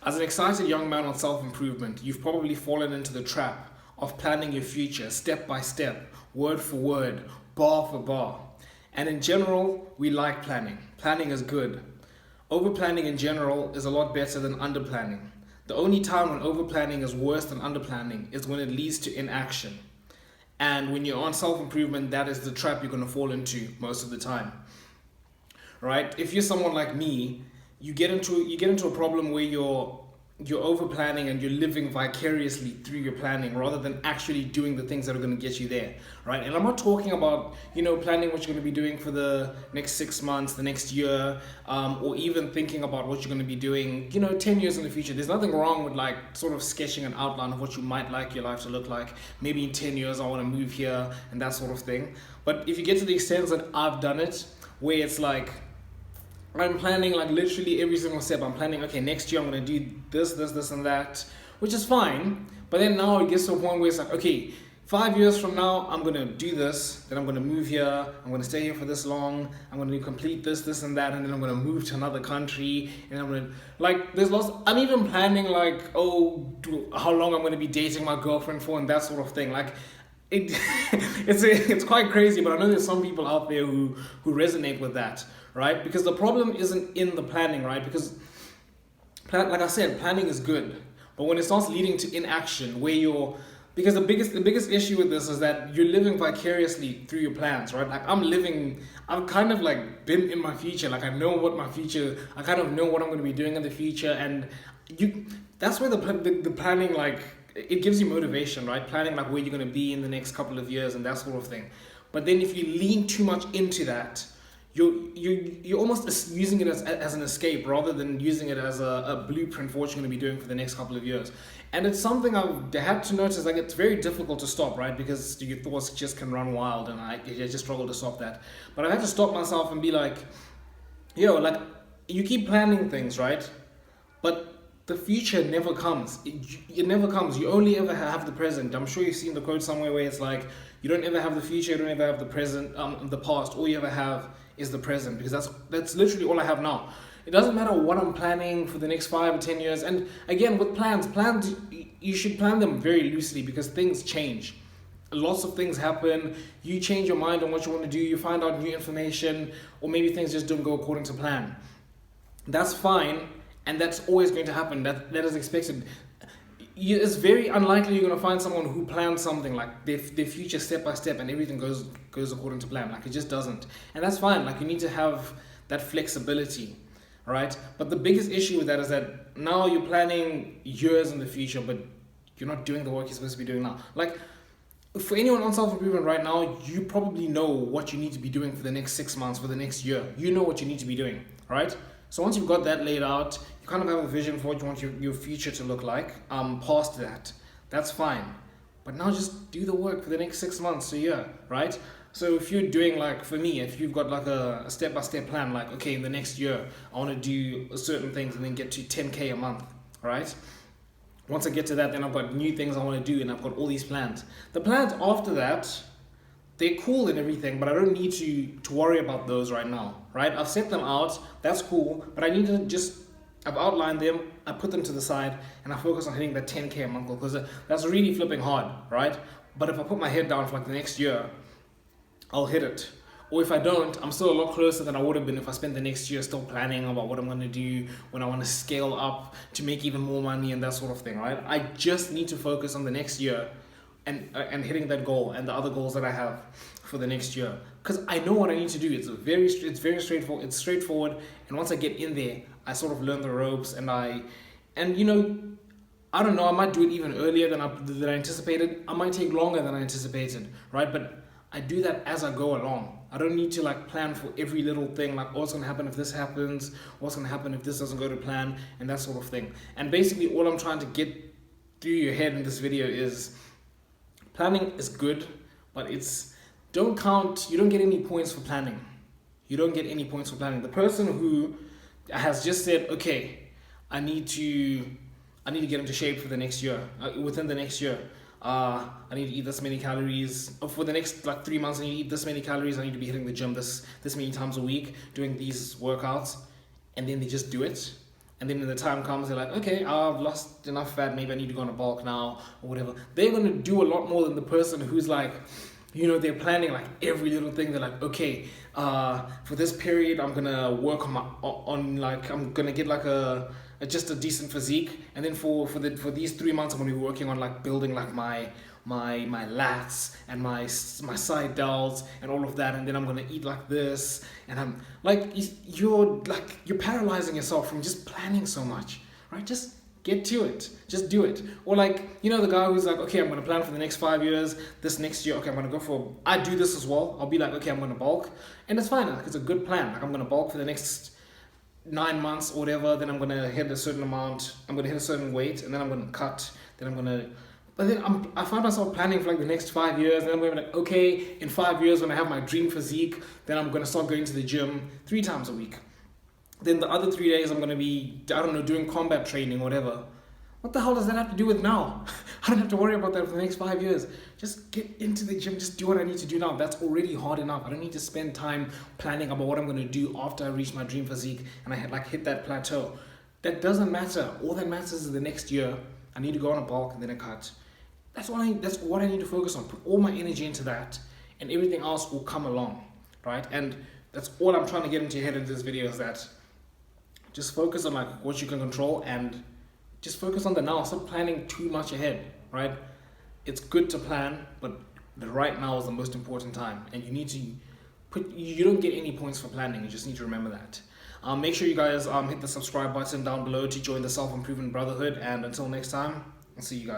As an excited young man on self-improvement, you've probably fallen into the trap of planning your future step by step, word for word, bar for bar. And in general, we like planning. Planning is good. Over planning in general is a lot better than under planning. The only time when over planning is worse than under planning is when it leads to inaction. And when you're on self-improvement, that is the trap you're going to fall into most of the time. Right? If you're someone like me, you get into a problem where you're over planning and you're living vicariously through your planning rather than actually doing the things that are going to get you there, right? And I'm not talking about planning what you're going to be doing for the next 6 months, the next year, or even thinking about what you're going to be doing 10 years in the future. There's nothing wrong with like sort of sketching an outline of what you might like your life to look like. Maybe in 10 years I want to move here and that sort of thing. But if you get to the extent that I've done it, where it's like I'm planning like literally every single step. I'm planning, okay, next year I'm going to do this, and that, which is fine. But then now it gets to a point where it's like, okay, 5 years from now, I'm going to do this. Then I'm going to move here. I'm going to stay here for this long. I'm going to complete this, and that. And then I'm going to move to another country. And I'm going to, like, there's lots. I'm even planning, like, how long I'm going to be dating my girlfriend for and that sort of thing. Like, it's quite crazy, but I know there's some people out there who resonate with that, right? Because the problem isn't in the planning, right? Because like I said, planning is good, but when it starts leading to inaction, because the biggest issue with this is that you're living vicariously through your plans, right? Like I've kind of like been in my future, like I kind of know what I'm going to be doing in the future, and that's where the planning, like, it gives you motivation, right? Planning like where you're going to be in the next couple of years and that sort of thing. But then if you lean too much into that, you're almost using it as an escape rather than using it as a blueprint for what you're going to be doing for the next couple of years. And it's something I've had to notice, like it's very difficult to stop, right? Because your thoughts just can run wild, and I just struggle to stop that. But I had to stop myself and be like, like you keep planning things, right? But the future never comes. It never comes. You only ever have the present. I'm sure you've seen the quote somewhere where it's like, you don't ever have the future, you don't ever have the present, the past. All you ever have is the present, because that's literally all I have now. It doesn't matter what I'm planning for the next 5 or 10 years. And again, with plans, you should plan them very loosely because things change. Lots of things happen. You change your mind on what you want to do. You find out new information, or maybe things just don't go according to plan. That's fine. And that's always going to happen. That is expected. It's very unlikely you're going to find someone who plans something like their future step by step and everything goes according to plan. Like, it just doesn't. And that's fine. Like, you need to have that flexibility, right? But the biggest issue with that is that now you're planning years in the future, but you're not doing the work you're supposed to be doing now. Like, for anyone on self-improvement right now, you probably know what you need to be doing for the next 6 months, for the next year. You know what you need to be doing, right? So once you've got that laid out, you kind of have a vision for what you want your future to look like. Past that, that's fine. But now just do the work for the next 6 months, a year, right? So if you're doing, like, for me, if you've got like a step-by-step plan, like, okay, in the next year, I want to do certain things and then get to 10K a month, right? Once I get to that, then I've got new things I want to do and I've got all these plans. The plans after that, they're cool and everything, but I don't need to worry about those right now, right? I've set them out, that's cool, but I need to I've outlined them, I put them to the side, and I focus on hitting that 10K a month goal, because that's really flipping hard, right? But if I put my head down for like the next year, I'll hit it. Or if I don't, I'm still a lot closer than I would have been if I spent the next year still planning about what I'm going to do when I want to scale up to make even more money and that sort of thing, right? I just need to focus on the next year and hitting that goal and the other goals that I have for the next year, because I know what I need to do. It's very straightforward. It's straightforward, and once I get in there, I sort of learn the ropes, and I don't know. I might do it even earlier than I anticipated. I might take longer than I anticipated, right? But I do that as I go along. I don't need to like plan for every little thing, like what's going to happen if this happens, what's going to happen if this doesn't go to plan, and that sort of thing. And basically, all I'm trying to get through your head in this video is, planning is good, but you don't get any points for planning. You don't get any points for planning. The person who has just said, okay, I need to get into shape for the next year, within the next year, I need to eat this many calories. For the next like 3 months, I need to eat this many calories. I need to be hitting the gym this many times a week, doing these workouts, and then they just do it. And then when the time comes, they're like, okay, I've lost enough fat, maybe I need to go on a bulk now, or whatever. They're going to do a lot more than the person who's like, they're planning like every little thing. They're like, okay, for this period, I'm going to work I'm going to get like just a decent physique. And then for these 3 months, I'm going to be working on like building like my lats and my side delts and all of that, and then I'm gonna eat like this, and I'm like, you're paralyzing yourself from just planning so much, right? Just get to it, just do it. Or like, the guy who's like, okay, I'm gonna plan for the next 5 years, this next year, okay, I'm gonna go for, I do this as well. I'll be like, okay, I'm gonna bulk, and it's fine, like, it's a good plan. Like, I'm gonna bulk for the next 9 months or whatever, then I'm gonna hit a certain amount, I'm gonna hit a certain weight, and then I'm gonna cut, then I'm gonna. But then I find myself planning for like the next 5 years, and I'm going to be like, okay, in 5 years when I have my dream physique, then I'm going to start going to the gym 3 times a week. Then the other 3 days I'm going to be, I don't know, doing combat training or whatever. What the hell does that have to do with now? I don't have to worry about that for the next 5 years. Just get into the gym, just do what I need to do now. That's already hard enough. I don't need to spend time planning about what I'm going to do after I reach my dream physique and I hit that plateau. That doesn't matter. All that matters is the next year. I need to go on a bulk and then a cut. That's what I need to focus on. Put all my energy into that, and everything else will come along, right? And that's all I'm trying to get into your head in this video, is that just focus on like what you can control, and just focus on the now. Stop planning too much ahead, right? It's good to plan, but the right now is the most important time, and you don't get any points for planning. You just need to remember that. Make sure you guys hit the subscribe button down below to join the Self-Improvement Brotherhood, and until next time, I'll see you guys.